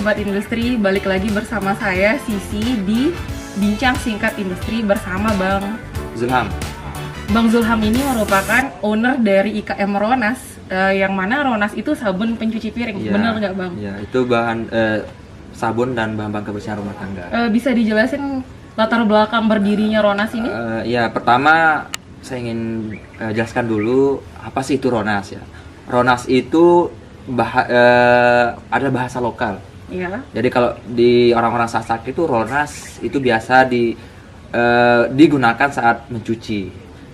Sobat Industri, balik lagi bersama saya Sisi di Bincang Singkat Industri bersama Bang Zulham. Bang Zulham ini merupakan owner dari IKM Ronas, yang mana Ronas itu sabun pencuci piring, Ya, bener nggak Bang? Ya, itu bahan sabun dan bahan-bahan kebersihan rumah tangga. Bisa dijelasin latar belakang berdirinya Ronas ini? Ya, pertama saya ingin jelaskan dulu apa sih itu Ronas ya. Ronas itu ada bahasa lokal. Iya. Jadi kalau di orang-orang Sasak itu Ronas itu biasa digunakan saat mencuci.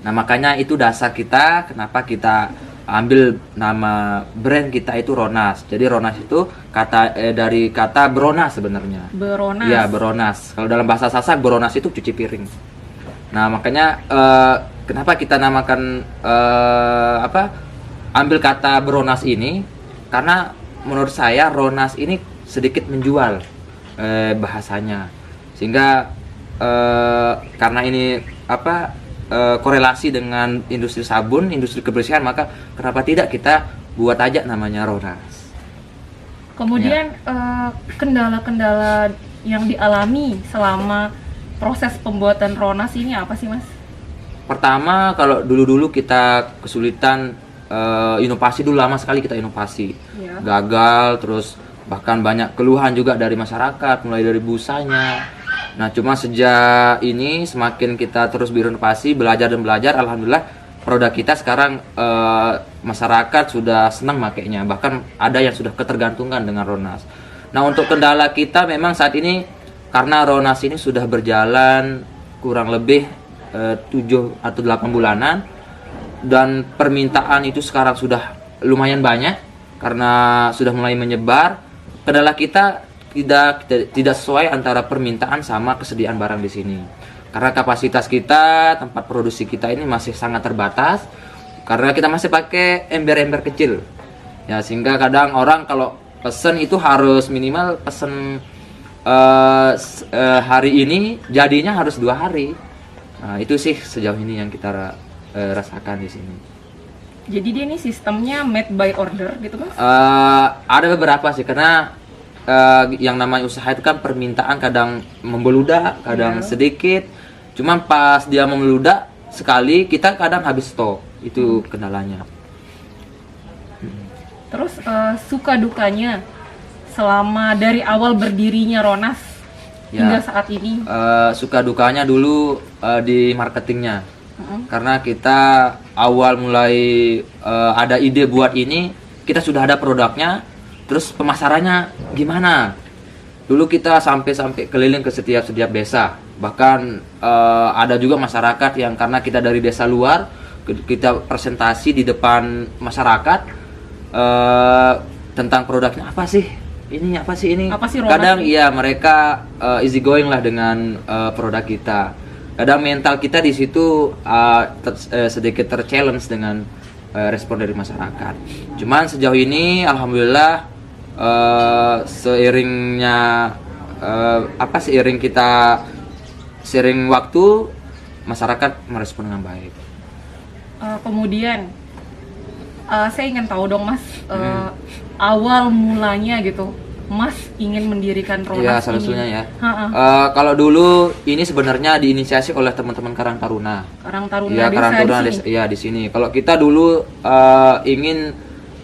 Nah, makanya itu dasar kita kenapa kita ambil nama brand kita itu Ronas. Jadi Ronas itu dari kata beronas sebenarnya. Beronas. Iya, beronas. Kalau dalam bahasa Sasak beronas itu cuci piring. Nah, makanya kenapa kita namakan ambil kata beronas ini, karena menurut saya Ronas ini sedikit menjual bahasanya, sehingga karena ini korelasi dengan industri sabun, industri kebersihan, maka kenapa tidak kita buat aja namanya Ronas. Kemudian kendala-kendala yang dialami selama proses pembuatan Ronas ini apa sih Mas? Pertama, kalau dulu-dulu kita kesulitan inovasi, dulu lama sekali kita inovasi, Ya. gagal, terus bahkan banyak keluhan juga dari masyarakat, mulai dari busanya. Nah, cuma sejak ini semakin kita terus berinovasi, belajar dan belajar, alhamdulillah produk kita sekarang masyarakat sudah senang makainya, bahkan ada yang sudah ketergantungan dengan Ronas. Nah, untuk kendala kita memang saat ini karena Ronas ini sudah berjalan kurang lebih 7 atau 8 bulanan, dan permintaan itu sekarang sudah lumayan banyak karena sudah mulai menyebar. Kendala kita tidak sesuai antara permintaan sama kesediaan barang di sini. Karena kapasitas kita, tempat produksi kita ini masih sangat terbatas, karena kita masih pakai ember-ember kecil. Ya, sehingga kadang orang kalau pesen itu harus minimal pesen hari ini, jadinya harus 2 hari. Nah, itu sih sejauh ini yang kita rasakan di sini. Jadi dia ini sistemnya made by order gitu Mas? Ada beberapa sih, karena yang namanya usaha itu kan permintaan kadang membeludak, kadang sedikit. Cuman pas dia membeludak sekali, kita kadang habis stok. Itu kendalanya. Terus suka dukanya selama dari awal berdirinya Ronas hingga saat ini? Suka dukanya dulu di marketingnya. Karena kita awal mulai ada ide buat ini, kita sudah ada produknya, terus pemasarannya gimana? Dulu kita sampai keliling ke setiap desa, bahkan ada juga masyarakat yang karena kita dari desa luar, kita presentasi di depan masyarakat tentang produknya, apa sih ini, apa sih ini? Apa sih Ronas Kadang ini? iya mereka easy going lah dengan produk kita. Kadang mental kita di situ sedikit terchallenge dengan respon dari masyarakat. Cuman sejauh ini alhamdulillah seiring waktu masyarakat merespon dengan baik. Kemudian saya ingin tahu dong Mas, awal mulanya gitu Mas ingin mendirikan Ronas Iya, ini. salah satunya ya. Kalau dulu ini sebenarnya diinisiasi oleh teman-teman Karang Taruna. Karang Taruna Iya, Karang Taruna di sini. di sini. Kalau kita dulu ingin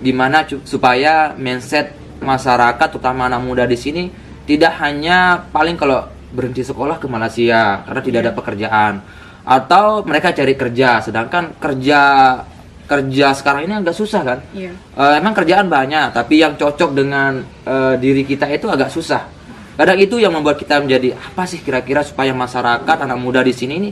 gimana supaya mindset masyarakat, terutama anak muda di sini, tidak hanya paling kalau berhenti sekolah ke Malaysia karena tidak ada pekerjaan, atau mereka cari kerja, sedangkan kerja sekarang ini agak susah kan. Iya. Emang kerjaan banyak, tapi yang cocok dengan diri kita itu agak susah. Kadang itu yang membuat kita menjadi apa sih kira-kira supaya masyarakat anak muda di sini ini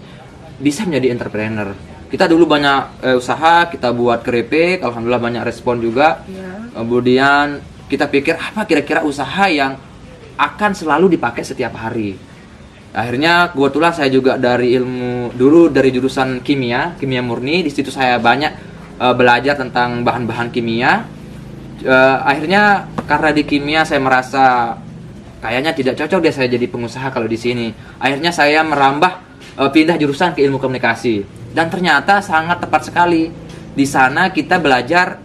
bisa menjadi entrepreneur. Kita dulu banyak usaha, kita buat keripik, alhamdulillah banyak respon juga. Iya. Kemudian kita pikir apa kira-kira usaha yang akan selalu dipakai setiap hari. Akhirnya kebetulan saya juga dari jurusan kimia murni. Di situ saya banyak belajar tentang bahan-bahan kimia. Akhirnya karena di kimia saya merasa kayaknya tidak cocok deh saya jadi pengusaha kalau di sini. Akhirnya saya merambah pindah jurusan ke ilmu komunikasi, dan ternyata sangat tepat sekali. Di sana kita belajar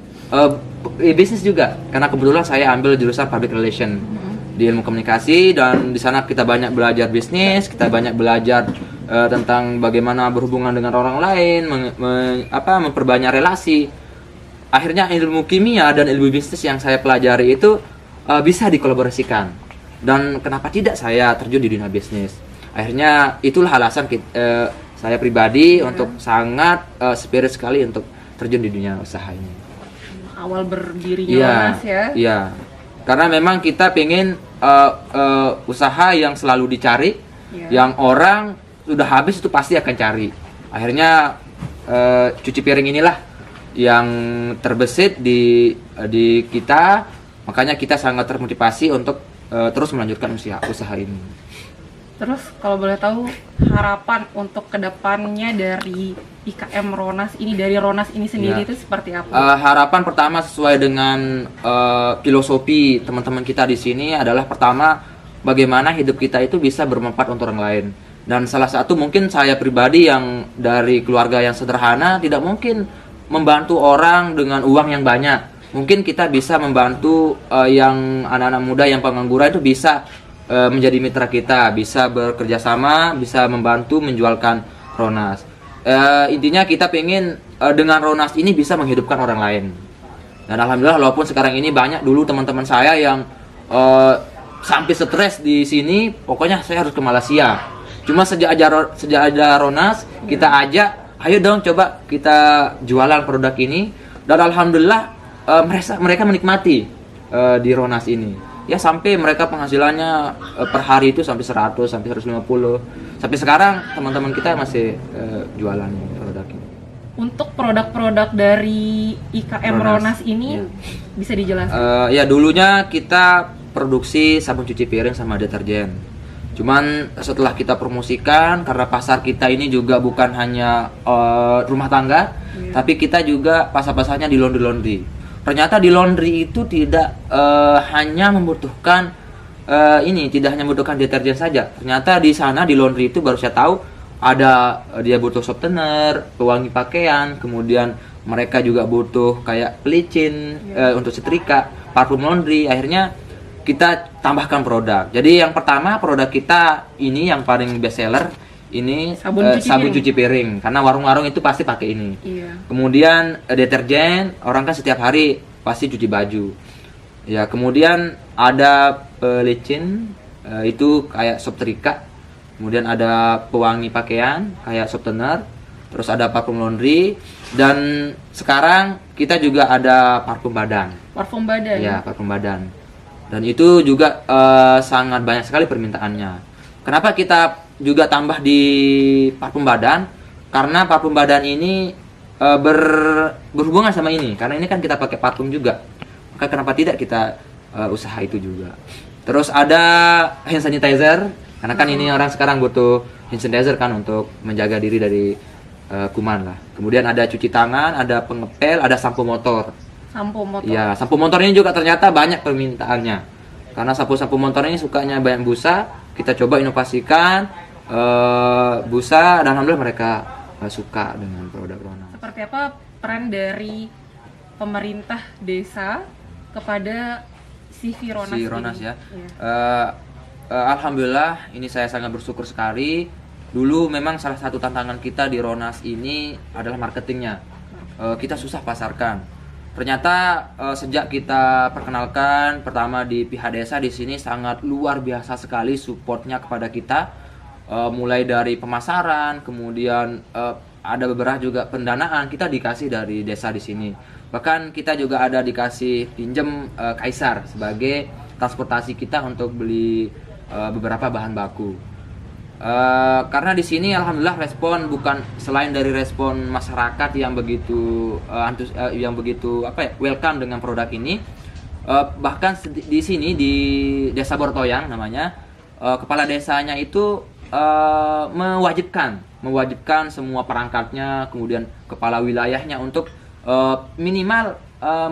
bisnis juga, karena kebetulan saya ambil jurusan public relation. di ilmu komunikasi, dan di sana kita banyak belajar bisnis, kita banyak belajar tentang bagaimana berhubungan dengan orang lain, memperbanyak relasi. Akhirnya ilmu kimia dan ilmu bisnis yang saya pelajari itu bisa dikolaborasikan. Dan kenapa tidak saya terjun di dunia bisnis? Akhirnya itulah alasan saya pribadi untuk sangat spirit sekali untuk terjun di dunia usaha ini. Awal berdirinya Ronas ya? Iya, karena memang kita pengen usaha yang selalu dicari, yang orang sudah habis itu pasti akan cari. Akhirnya cuci piring inilah yang terbesit di kita, makanya kita sangat termotivasi untuk terus melanjutkan usaha ini. Terus kalau boleh tahu harapan untuk kedepannya dari IKM Ronas ini, dari Ronas ini sendiri itu seperti apa? Harapan pertama sesuai dengan filosofi teman-teman kita di sini adalah pertama, bagaimana hidup kita itu bisa bermanfaat untuk orang lain. Dan salah satu mungkin saya pribadi yang dari keluarga yang sederhana tidak mungkin membantu orang dengan uang yang banyak. Mungkin kita bisa membantu yang anak-anak muda yang pengangguran itu bisa menjadi mitra kita, bisa bekerja sama, bisa membantu menjualkan Ronas. Intinya kita pengen dengan Ronas ini bisa menghidupkan orang lain. Dan alhamdulillah walaupun sekarang ini banyak dulu teman-teman saya yang sampai stres di sini, pokoknya saya harus ke Malaysia. Cuma sejak ada Ronas, kita ajak, ayo dong coba kita jualan produk ini. Dan alhamdulillah mereka menikmati di Ronas ini. Ya sampai mereka penghasilannya per hari itu sampai 100, sampai 150. Sampai sekarang teman-teman kita masih jualan produk ini. Untuk produk-produk dari IKM Ronas ini bisa dijelaskan? Ya dulunya kita produksi sabun cuci piring sama deterjen. Cuman setelah kita promosikan, karena pasar kita ini juga bukan hanya rumah tangga, tapi kita juga pasar-pasarnya di laundry. Ternyata di laundry itu tidak hanya membutuhkan tidak hanya membutuhkan deterjen saja. Ternyata di sana di laundry itu baru saya tahu ada dia butuh softener, pewangi pakaian, kemudian mereka juga butuh kayak pelicin untuk setrika, parfum laundry. Akhirnya kita tambahkan produk. Jadi yang pertama produk kita ini yang paling best seller ini sabun cuci piring, karena warung-warung itu pasti pakai ini. Kemudian deterjen, orang kan setiap hari pasti cuci baju. Ya, kemudian ada pelicin, itu kayak setrika. Kemudian ada pewangi pakaian kayak softener, terus ada parfum laundry, dan sekarang kita juga ada parfum badan. Parfum badan. Ya, parfum badan. Dan itu juga sangat banyak sekali permintaannya. Kenapa kita juga tambah di parfum badan? Karena parfum badan ini berhubungan sama ini. Karena ini kan kita pakai parfum juga. Maka kenapa tidak kita usaha itu juga. Terus ada hand sanitizer. Karena kan ini orang sekarang butuh hand sanitizer kan untuk menjaga diri dari kuman lah. Kemudian ada cuci tangan, ada pengepel, ada sampo motor. Sampo motor. Iya, sampo motor ini juga ternyata banyak permintaannya. Karena sampo motor ini sukanya banyak busa, kita coba inovasikan busa, dan alhamdulillah mereka suka dengan produk Ronas. Seperti apa peran dari pemerintah desa kepada CV Ronas? Si Ronas ya. Alhamdulillah ini saya sangat bersyukur sekali. Dulu memang salah satu tantangan kita di Ronas ini adalah marketingnya. Kita susah pasarkan. Ternyata sejak kita perkenalkan pertama di pihak desa di sini sangat luar biasa sekali supportnya kepada kita, mulai dari pemasaran, kemudian ada beberapa juga pendanaan kita dikasih dari desa di sini. Bahkan kita juga ada dikasih pinjam Kaisar sebagai transportasi kita untuk beli beberapa bahan baku. Karena di sini alhamdulillah respon bukan selain dari respon masyarakat yang begitu welcome dengan produk ini, bahkan di sini di Desa Bortoyang namanya, kepala desanya itu mewajibkan semua perangkatnya, kemudian kepala wilayahnya untuk minimal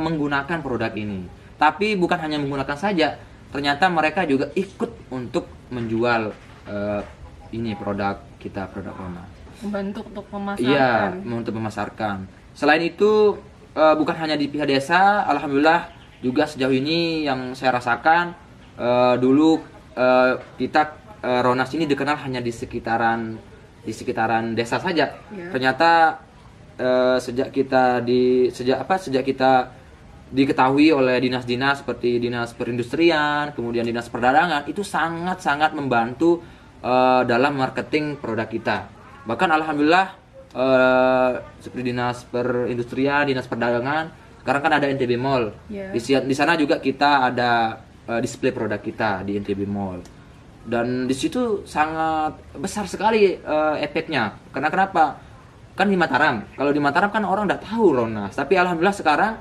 menggunakan produk ini. Tapi bukan hanya menggunakan saja, ternyata mereka juga ikut untuk menjual ini produk kita, produk Ronas. Membantu untuk memasarkan. Iya, untuk memasarkan. Selain itu bukan hanya di pihak desa, alhamdulillah juga sejauh ini yang saya rasakan dulu kita Ronas ini dikenal hanya di sekitaran desa saja. Ya. Ternyata sejak kita diketahui oleh dinas-dinas seperti dinas perindustrian, kemudian dinas perdagangan, itu sangat-sangat membantu dalam marketing produk kita. Bahkan alhamdulillah seperti dinas perindustrian, dinas perdagangan, sekarang kan ada NTB Mall. Yeah. Di sana juga kita ada display produk kita di NTB Mall. Dan di situ sangat besar sekali efeknya. Karena kenapa? Kan di Mataram. Kalau di Mataram kan orang udah tahu Ronas. Tapi alhamdulillah sekarang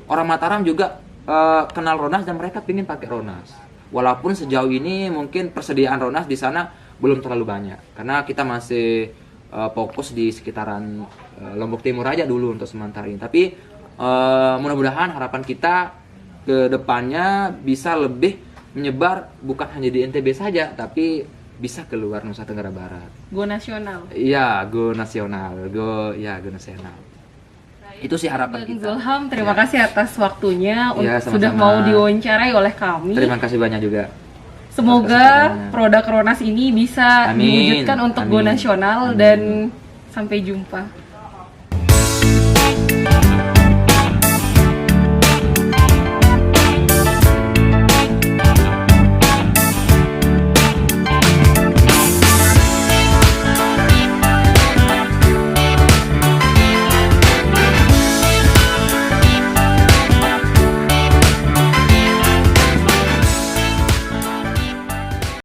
orang Mataram juga kenal Ronas dan mereka pingin pakai Ronas. Walaupun sejauh ini mungkin persediaan Ronas di sana belum terlalu banyak. Karena kita masih fokus di sekitaran Lombok Timur aja dulu untuk sementara ini. Tapi mudah-mudahan harapan kita ke depannya bisa lebih menyebar bukan hanya di NTB saja, tapi bisa keluar Nusa Tenggara Barat. Go nasional. Iya, go nasional. Go nasional. Itu sih harapan Bang kita. Zulham, terima kasih atas waktunya Ya, sama-sama. sudah mau diwawancarai oleh kami. Terima kasih banyak juga. Semoga Atas produk Ronas ini bisa Amin. diwujudkan untuk go Amin. nasional Amin. dan sampai jumpa.